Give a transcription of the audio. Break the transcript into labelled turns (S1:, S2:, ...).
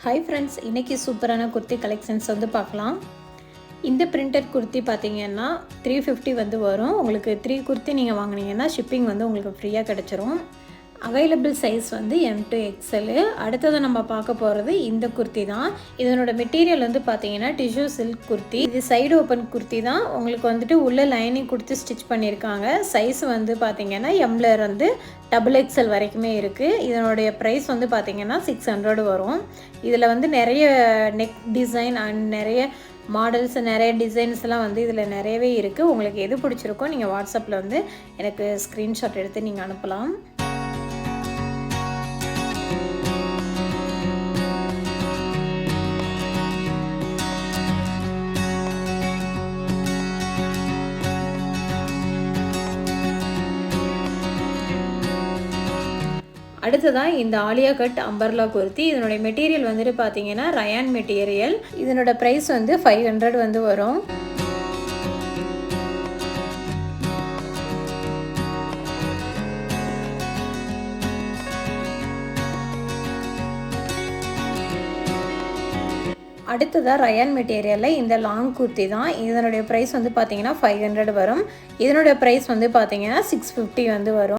S1: Hi friends, இன்றைக்கி சூப்பரான kurti collections வந்து பார்க்கலாம். இந்த பிரிண்டட் குர்த்தி பார்த்தீங்கன்னா 350 வந்து வரும். உங்களுக்கு 3 குர்த்தி நீங்கள் வாங்கினீங்கன்னா ஷிப்பிங் வந்து உங்களுக்கு ஃப்ரீயாக கிடச்சிரும். அவைலபிள் சைஸ் வந்து M to XL. அடுத்தது நம்ம பார்க்க போகிறது இந்த குர்த்தி தான். இதனோட மெட்டீரியல் வந்து பார்த்தீங்கன்னா டிஷ்யூ சில்க் குர்த்தி. இது சைடு ஓப்பன் குர்த்தி தான். உங்களுக்கு வந்துட்டு உள்ள லைனிங் கொடுத்து ஸ்டிச் பண்ணியிருக்காங்க. சைஸ் வந்து பார்த்தீங்கன்னா எம்ல இருந்து XXL வரைக்குமே இருக்குது. இதனுடைய ப்ரைஸ் வந்து பார்த்தீங்கன்னா 600 வரும். இதில் வந்து நிறைய நெக் டிசைன் அண்ட் நிறைய மாடல்ஸ், நிறைய டிசைன்ஸ்லாம் வந்து இதில் நிறையவே இருக்குது. உங்களுக்கு எது பிடிச்சிருக்கோ நீங்கள் வாட்ஸ்அப்பில் வந்து எனக்கு ஸ்க்ரீன்ஷாட் எடுத்து நீங்கள் அனுப்பலாம். அடுத்ததான் இந்த ஆலியா கட் அம்பர்லா குர்த்தி. இதனுடைய மெட்டீரியல் வந்துட்டு பார்த்தீங்கன்னா ரயான் மெட்டீரியல். இதனோட ப்ரைஸ் வந்து 500 வந்து வரும். அடுத்ததாக ரயான் மெட்டீரியலில் இந்த லாங் குர்த்தி தான். இதனுடைய ப்ரைஸ் வந்து பார்த்தீங்கன்னா 500 வரும். இதனுடைய ப்ரைஸ் வந்து பார்த்தீங்கன்னா 650 வந்து வரும்.